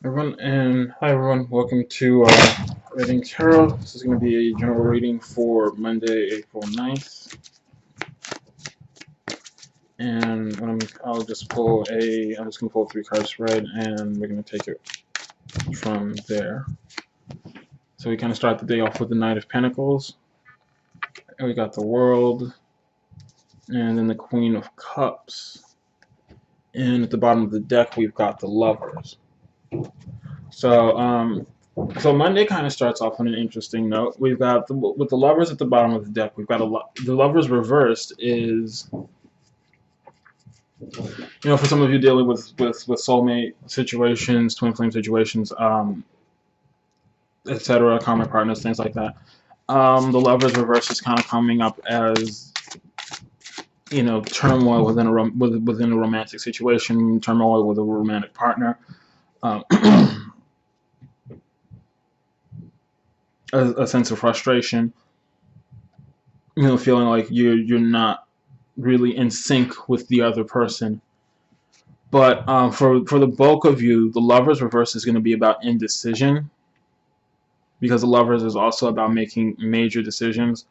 Everyone, and hi everyone, welcome to Reading Tarot. This is going to be a general reading for Monday, April 9th. And I'll just I'm just going to pull 3 card spread, and we're going to take it from there. So we kind of start the day off with the Knight of Pentacles, and we got the World, and then the Queen of Cups. And at the bottom of the deck, we've got the Lovers. So Monday kind of starts off on an interesting note. We've got with the Lovers at the bottom of the deck. We've got the Lovers reversed is, for some of you dealing with soulmate situations, twin flame situations, etc., karmic partners, things like that. The Lovers reversed is kind of coming up as turmoil within a romantic situation, turmoil with a romantic partner. A sense of frustration, feeling like you're not really in sync with the other person. But for the bulk of you, the Lovers reverse is going to be about indecision, because the Lovers is also about making major decisions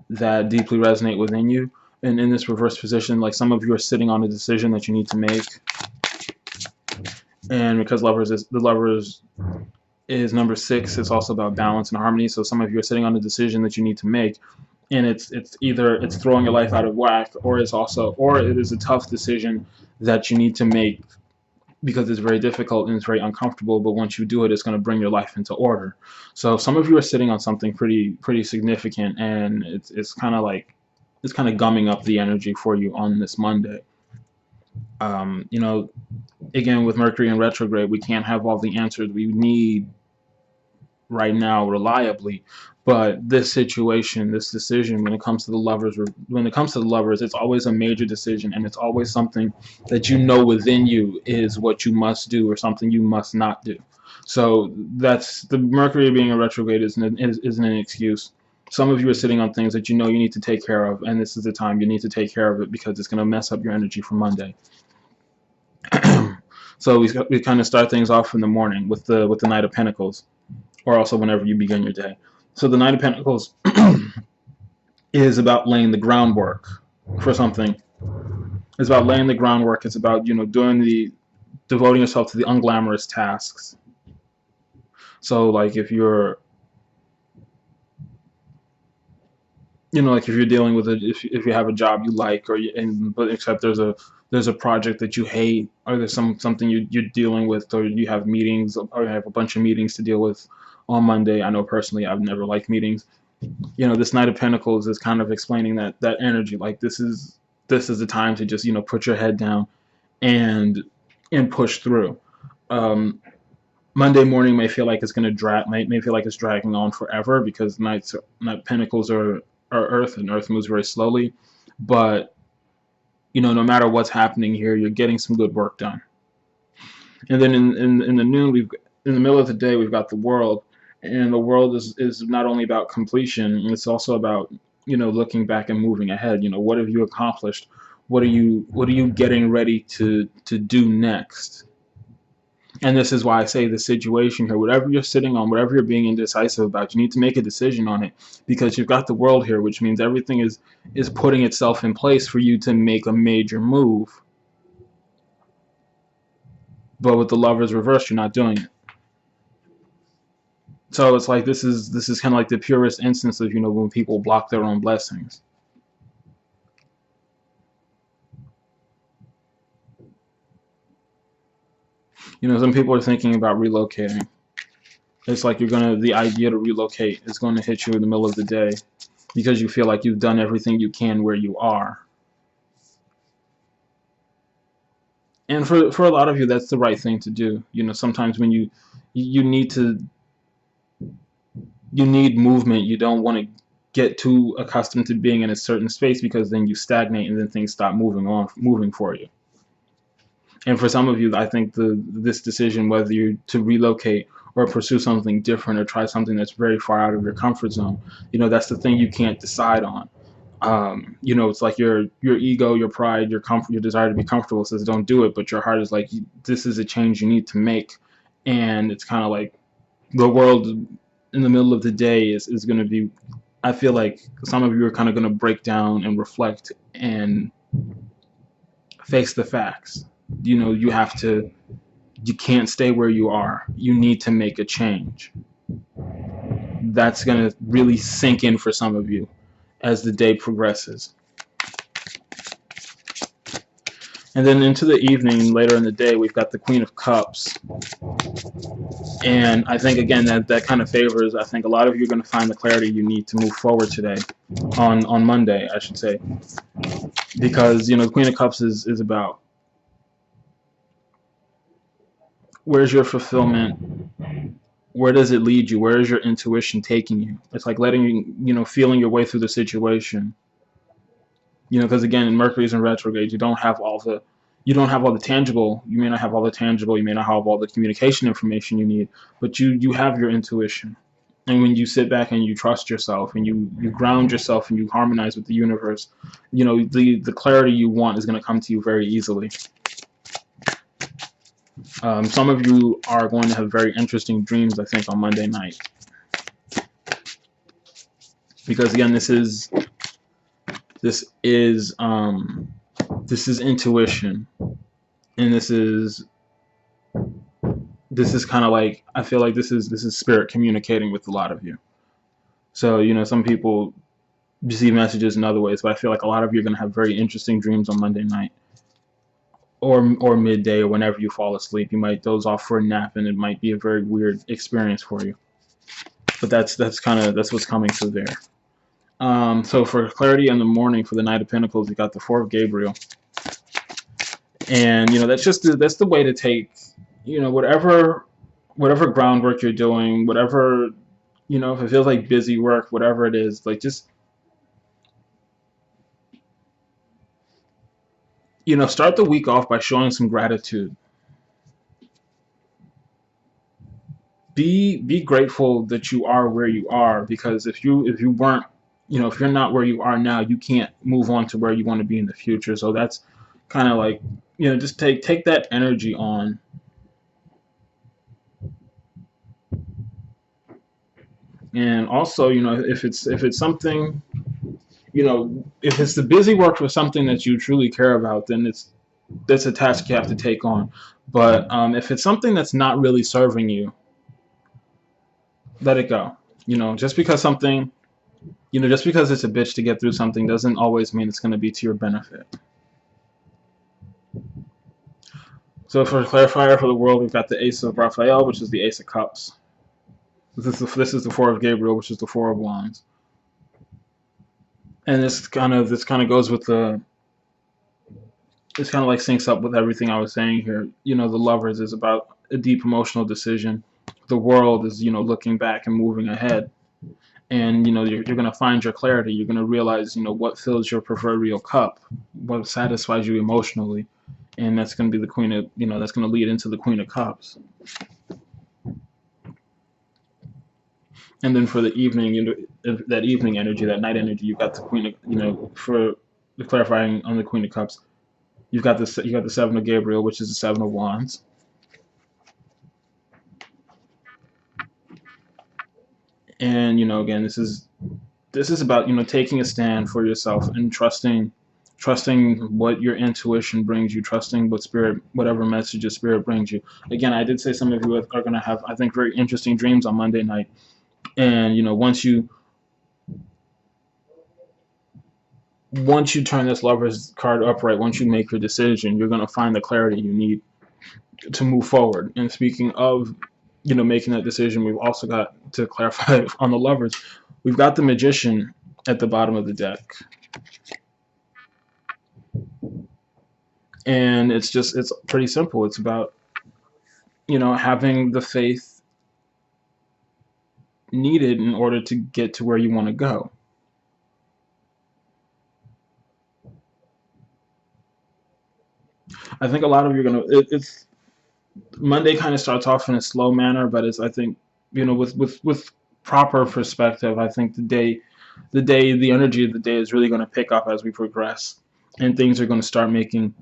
that deeply resonate within you. And in this reverse position, like, some of you are sitting on a decision that you need to make, and because the Lovers is number 6, it's also about balance and harmony. So some of you are sitting on a decision that you need to make, and it's either it's throwing your life out of whack, or it is a tough decision that you need to make because it's very difficult and it's very uncomfortable, but once you do it, it's going to bring your life into order. So some of you are sitting on something pretty significant, and it's kind of gumming up the energy for you on this Monday. Again, with Mercury in retrograde, we can't have all the answers we need right now reliably, but this situation, this decision, when it comes to the Lovers, it's always a major decision, and it's always something that within you is what you must do or something you must not do. So that's the Mercury being a retrograde isn't an excuse. Some of you are sitting on things that you need to take care of, and this is the time you need to take care of it, because it's going to mess up your energy for Monday. So we kind of start things off in the morning with the Knight of Pentacles, or also whenever you begin your day. So the Knight of Pentacles is about laying the groundwork for something. It's about laying the groundwork. It's about devoting yourself to the unglamorous tasks. So like if you're dealing with if you have a job you like, but except there's a project that you hate, or there's something you're dealing with, or you have meetings, or you have a bunch of meetings to deal with on Monday. I know personally I've never liked meetings. This Knight of Pentacles is kind of explaining that energy. Like, this is the time to just put your head down and push through. Monday morning may feel like it's going to may feel like it's dragging on forever, because Knight Pentacles are Earth, and Earth moves very slowly. But no matter what's happening here, you're getting some good work done. And then in the noon, in the middle of the day, we've got the World. And the World is not only about completion, it's also about looking back and moving ahead. What have you accomplished? What are you getting ready to do next? And this is why I say the situation here, whatever you're sitting on, whatever you're being indecisive about, you need to make a decision on it, because you've got the World here, which means everything is putting itself in place for you to make a major move. But with the Lovers reversed, you're not doing it. So it's like this is kind of like the purest instance of when people block their own blessings. Some people are thinking about relocating. It's like the idea to relocate is going to hit you in the middle of the day, because you feel like you've done everything you can where you are. And for a lot of you, that's the right thing to do. Sometimes when you need movement, you don't want to get too accustomed to being in a certain space, because then you stagnate, and then things stop moving for you. And for some of you, I think this decision, whether you're to relocate or pursue something different, or try something that's very far out of your comfort zone, that's the thing you can't decide on. It's like your ego, your pride, your desire to be comfortable says don't do it, but your heart is like, this is a change you need to make, and it's kind of like the world in the middle of the day is going to be. I feel like some of you are kind of going to break down and reflect and face the facts. You have to. You can't stay where you are. You need to make a change. That's going to really sink in for some of you as the day progresses. And then into the evening, later in the day, we've got the Queen of Cups. And I think, again, that kind of favors, I think a lot of you are going to find the clarity you need to move forward today, on Monday, I should say. Because, the Queen of Cups is about, where's your fulfillment? Where does it lead you? Where is your intuition taking you? It's like letting feeling your way through the situation. Because again, Mercury's in retrograde. You don't have all the tangible. You may not have all the tangible. You may not have all the communication information you need, but you have your intuition. And when you sit back and you trust yourself and you ground yourself and you harmonize with the universe, the clarity you want is going to come to you very easily. Some of you are going to have very interesting dreams, I think, on Monday night. Because again, this is intuition, and this is kind of like, I feel like this is spirit communicating with a lot of you. So some people receive messages in other ways, but I feel like a lot of you are going to have very interesting dreams on Monday night, or midday, or whenever you fall asleep. You might doze off for a nap, and it might be a very weird experience for you. But that's what's coming through there. So for clarity in the morning, for the Knight of Pentacles, you got the Four of Gabriel, and that's the way to take whatever groundwork you're doing, whatever if it feels like busy work, whatever it is, like just start the week off by showing some gratitude. Be grateful that you are where you are, because if you weren't, if you're not where you are now, you can't move on to where you want to be in the future. So that's kind of like, just take that energy on. And also, if it's something, if it's the busy work for something that you truly care about, then that's a task you have to take on. But if it's something that's not really serving you, let it go. Just because something, just because it's a bitch to get through something doesn't always mean it's going to be to your benefit. So for clarifier for the world, we've got the Ace of Raphael, which is the Ace of Cups. This is the Four of Gabriel, which is the Four of Wands. And this kind of goes with this kind of like syncs up with everything I was saying here. The Lovers is about a deep emotional decision. The World is, looking back and moving ahead. And, you're going to find your clarity. You're going to realize, what fills your proverbial cup, what satisfies you emotionally. And that's going to be the Queen of, that's going to lead into the Queen of Cups. And then for the evening, that evening energy, that night energy, you've got the Queen of, for the clarifying on the Queen of Cups, you got the Seven of Gabriel, which is the Seven of Wands. And again, this is about taking a stand for yourself and trusting what your intuition brings you, trusting whatever message your spirit brings you. Again, I did say some of you are going to have, I think, very interesting dreams on Monday night. And once you turn this Lover's card upright, once you make your decision, you're going to find the clarity you need to move forward. And speaking of making that decision, we've also got to clarify on the Lovers, we've got the Magician at the bottom of the deck. And it's pretty simple. It's about having the faith needed in order to get to where you want to go. I think a lot of you are going to, it's Monday kind of starts off in a slow manner, but I think, with proper perspective, I think the energy of the day is really going to pick up as we progress, and things are going to start making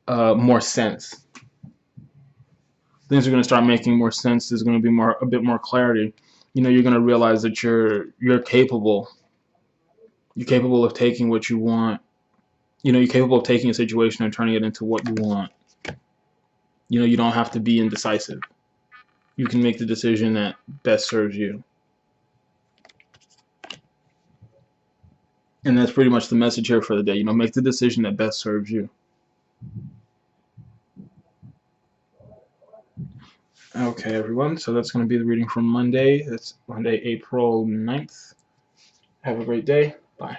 more sense. things are going to start making more sense. There's going to be a bit more clarity. You know, you're going to realize that you're capable. You're capable of taking what you want. You know, you're capable of taking a situation and turning it into what you want. You know, you don't have to be indecisive. You can make the decision that best serves you. And that's pretty much the message here for the day. You know, make the decision that best serves you. Okay, everyone. So that's going to be the reading from Monday. That's Monday, April 9th. Have a great day. Bye.